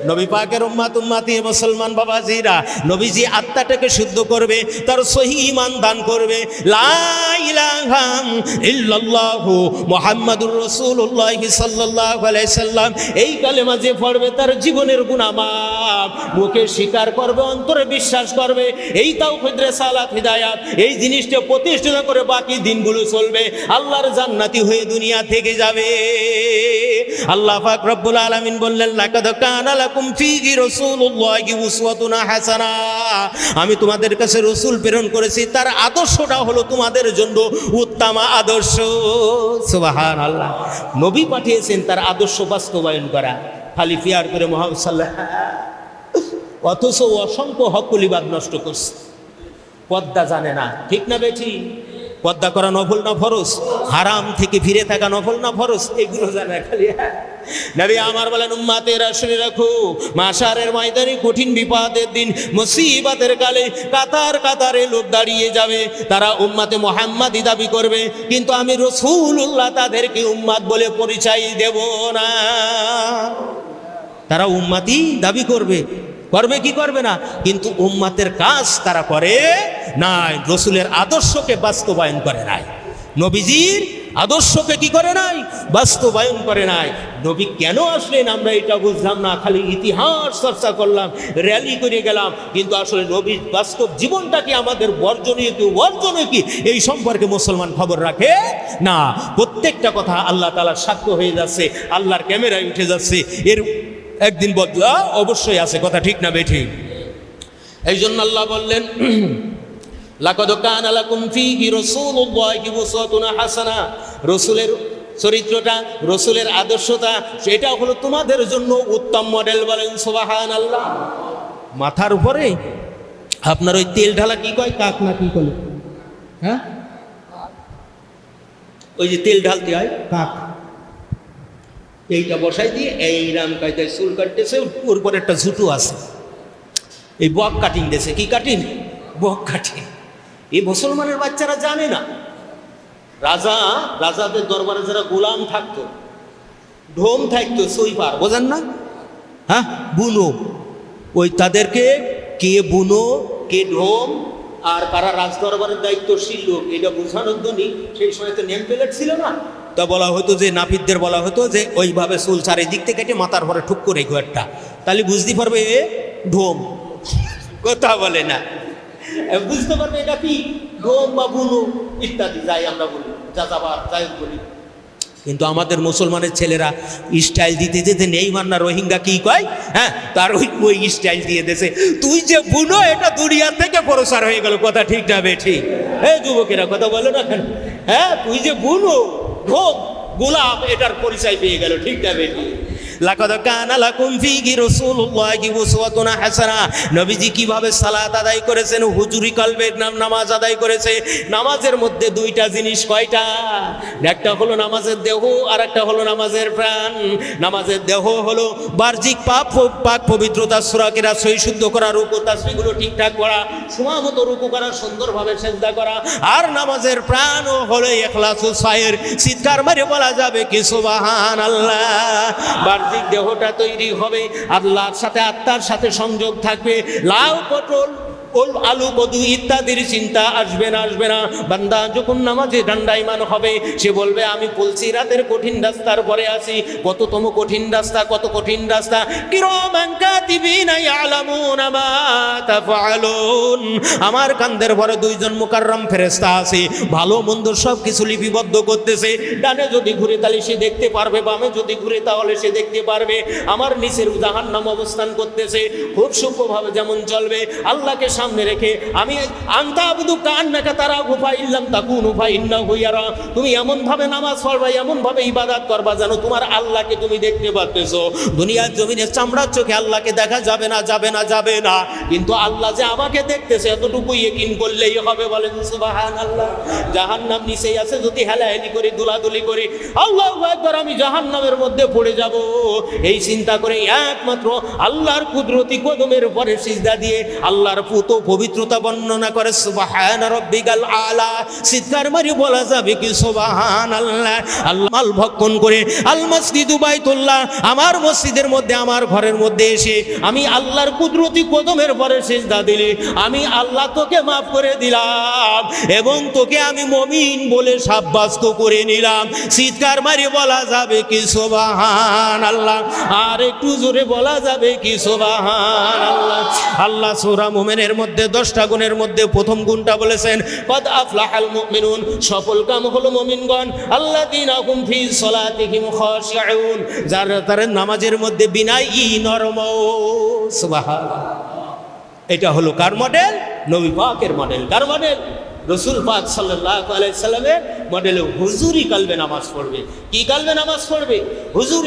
নবী পাকের উম্মতি মুসলমান বাবাজিরা, নবীজি আত্মাটাকে শুদ্ধ করবে, তার সহি ঈমান দান করবে। লা ইলাহা ইল্লাল্লাহু মুহাম্মাদুর রাসূলুল্লাহ সাল্লাল্লাহু আলাইহি সাল্লাম, এই কালেমা যে পড়বে তার জীবনের গুনাহ মাফ। মুখে স্বীকার করবে, অন্তরে বিশ্বাস করবে, এই তাওহীদ রিসালাত হিদায়াত এই জিনিসটা প্রতিষ্ঠিত করে বাকি দিনগুলো চলবে, আল্লাহর জান্নাতি হয়ে দুনিয়া থেকে যাবে। আল্লাহ পাক রব্বুল আলামিন বললেন, লাকাদ কানা লাকুম ফীহি রাসূলুল্লাহি উসওয়াতুন হাসানা, আমি তোমাদের কাছে রাসূল প্রেরণ করেছি, তার আদর্শটা হলো তোমাদের জন্য উত্তম আদর্শ। সুবহানাল্লাহ, নবী পাঠিয়েছেন তার আদর্শ বাস্তবায়ন করা, খালি ফিয়ার করে মুহাম্মদ সাল্লাল্লাহু আলাইহি ওয়াসাল্লাম, অথচ অসংখ্য হকলিবাদ নষ্ট করছে। পর্দা জানে না, ঠিক না বেঠি? পর্দা করা নফল না ফরজ? হারাম থেকে ফিরে থাকা নফল না ফরজ? এগুলো জানে খালি। নবী আমার বলেন, উম্মতেরা শুনে রাখো, মাশারের ময়দানে কঠিন বিপদের দিন, মুসিবতের কালে কাতার কাতারে লোক দাঁড়িয়ে যাবে, তারা উম্মতে মুহাম্মাদি দাবি করবে, কিন্তু আমি রাসূলুল্লাহ তাদেরকে উম্মত বলে পরিচয় দেব না। তারা উম্মতি দাবি করবে, করবে কি করবে না, কিন্তু উম্মতের কাজ তারা করে নাই, রসুলের আদর্শকে বাস্তবায়ন করে নাই, নবীজির আদর্শকে কি করে নাই, বাস্তবায়ন করে নাই। নবী কেন আসলেন আমরা এটা বুঝলাম না, খালি ইতিহাস চর্চা করলাম, র্যালি করে গেলাম, কিন্তু আসলে নবীর বাস্তব জীবনটা কি, আমাদের বর্জনীয় কি অর্জনীয় কি, এই সম্পর্কে মুসলমান খবর রাখে না। প্রত্যেকটা কথা আল্লাহ তাআলার সাক্ষ্য হয়ে যাচ্ছে, আল্লাহর ক্যামেরায় উঠে যাচ্ছে, এর একদিন বদলা অবশ্যই আছে, কথা ঠিক না বেঠিক? এই জন্য আল্লাহ বললেন, লাকাদ কানা লাকুম ফীহি রাসূলুল্লাহি উসওয়াতুন হাসানা, রাসূলের চরিত্রটা, রাসূলের আদর্শটা, সেটা হলো তোমাদের জন্য উত্তম মডেল। বলেন সুবহানাল্লাহ। মাথার উপরে আপনার ওই তেল ঢালা কি কয়, কাক না কি বলে? হ্যাঁ, ওই যে তেল ঢালতে হয়, কাক, এইটা বসাই দিয়ে এই রাম কায়দায় চুল কাটতেছে, ওর পরে একটা ঝুটু আছে, এই বক কাটিং দিয়েছে। কি কাটিং? বক কাটিং। এই মুসলমানের বাচ্চারা জানে না, রাজাদের দরবারে যারা গোলাম থাকতো, ঢোম থাকতো, সুইপার, বোঝেন না? হ্যাঁ, বুনো, ওই তাদেরকে কে বুনো কে ঢোম আর কারা রাজ দরবারের দায়িত্বশীল লোক, এটা বোঝানোর জন্য সেই সময় তো নেম প্লেট ছিল না, তা বলা হতো যে নাপিতদের বলা হতো যে ওইভাবে চুল চারিদিক থেকে কেটে মাথার পরে ঠুক করে রেখো একটা, তাহলে বুঝতে পারবে এ ঢোম। কথা বলে না, বুঝতে পারবে এটা কি ঢোম বা বুনো ইত্যাদি, যাই আমরা বলি, যাযাবার যাই বলি। কিন্তু আমাদের মুসলমানের ছেলেরা স্টাইল দিতে দিতে নেইমার না রোহিঙ্গা কি কয়, হ্যাঁ, তার ওই স্টাইল দিয়ে দেছে, তুই যে বুনো এটা দুনিয়া থেকে প্রসার হয়ে গেল। কথা ঠিক না বেঠিক? এই যুবকেরা কথা বলো না কেন? হ্যাঁ, তুই যে বুনো ঢোম গোলাপ, এটার পরিচয় পেয়ে গেল, ঠিক না বেঠিক? লাকাদ কানা লাকুম ফীহি রাসূলুল্লাহি উসওয়াতুন হাসানা, নবীজি কিভাবে সালাত আদায় করেছেন, হুজুরি কলবের নামাজ আদায় করেছে। নামাজের মধ্যে দুইটা জিনিস, কয়টা? একটা হলো নামাজের দেহ, আর একটা হলো নামাজের প্রাণ। নামাজের দেহ হলো বাহ্যিক পাক পবিত্রতা, সূরা কিরাত সহি শুদ্ধ করা, রুকু তাসবিহগুলো ঠিকঠাক করা, সময় মতো রুকু করা, সুন্দরভাবে সিজদা করা। আর নামাজের প্রাণ হলো ইখলাসুস সাইর, চিৎকার মেরে বলা যাবে কি সুবহানাল্লাহ। বাহ্যিক দেহটা তৈরি হবে, আল্লাহর সাথে আত্মার সাথে সংযোগ থাকবে, লাউ পটল আলু কদু ইত্যাদির চিন্তা আসবে না। বান্দা যখন নামাজে দণ্ডায়মান হবে, সে বলবে আমি পুলসিরাতের কঠিন রাস্তার পরে আছি। কততম কঠিন রাস্তা, কত কঠিন রাস্তা! কিরামান কাতিবিনা ইয়ালামুনা মা তাফআলুন, আমার কাঁধের পরে দুইজন মুকাররম ফেরেশতা আছে, ভালো মন্দ সব কিছু লিপিবদ্ধ করতেছে। ডানে যদি ঘুরে তাহলে সে দেখতে পারবে, বামে যদি ঘুরে তাহলে সে দেখতে পারবে। আমার নিচের জাহান্নাম অবস্থান করতেছে, খুব সূক্ষ্মভাবে যেমন চলবে। আল্লাহকে সামনে রেখে আমি আনতা আবুদু কান্নাকা তারাহু ফাইল্লাম তাকুনু ফাইন্নাহু ইয়ারা, তুমি এমন ভাবে নামাজ পড়বা, এমন ভাবে ইবাদত করবা যেন তোমার আল্লাহকে তুমি দেখতে পাচ্ছো। দুনিয়ার জমিনে চামড়ার চোখে আল্লাহকে দেখা যাবে না, কিন্তু আল্লাহ যে আমাকে দেখতেছে এতটুকু ইয়াকিন করলেই হবে। বলেন সুবহানাল্লাহ। জাহান্নাম নিচেই আছে, যদি হেলাহেলি করি, দুলাদুলি করি, আল্লাহু আকবার, আমি জাহান্নামের মধ্যে পড়ে যাব, এই চিন্তা করে একমাত্র আল্লাহর কুদরতি কদমের উপরে সিজদা দিয়ে আল্লাহর পুত কত পবিত্রতা বর্ণনা করে সুবহান রাব্বিকাল আলা, চিৎকার মারি বলা যাবে কি সুবহানাল্লাহ। আল্লাহ মাল ভক্ষণ করে আল মসজিদু বাইতুল্লাহ, আমার মসজিদের মধ্যে আমার ঘরের মধ্যে এসে আমি আল্লাহর কুদরতি কদমের পরে সিজদা দিলি, আমি আল্লাহ তোকে মাফ করে দিলাম এবং তোকে আমি মুমিন বলে সাব্যস্ত করে নিলাম। চিৎকার মারি বলা যাবে কি সুবহানাল্লাহ। আর একটু জোরে বলা যাবে কি সুবহানাল্লাহ। আল্লাহ সূরা মুমিনের মধ্যে 10টা গুণের মধ্যে প্রথম গুণটা বলেছেন কদ আফলাহাল মুমিনুন, সফল কাম হলো মুমিনগণ আল্লাযীনা হুম ফি সলাতিহিম খাশিউন, যারা তার নামাজের মধ্যে বিনয়ী নরম। সুবহানাল্লাহ। এটা হলো কার মডেল? নবী পাকের মডেল। কার মডেল? রসুল পাক সাল্লাল্লাহু আলাইহি সাল্লামের মডেলে হুজুরি কালবে নামাজ পড়বে। কি কালবে নামাজ পড়বে? হুজুর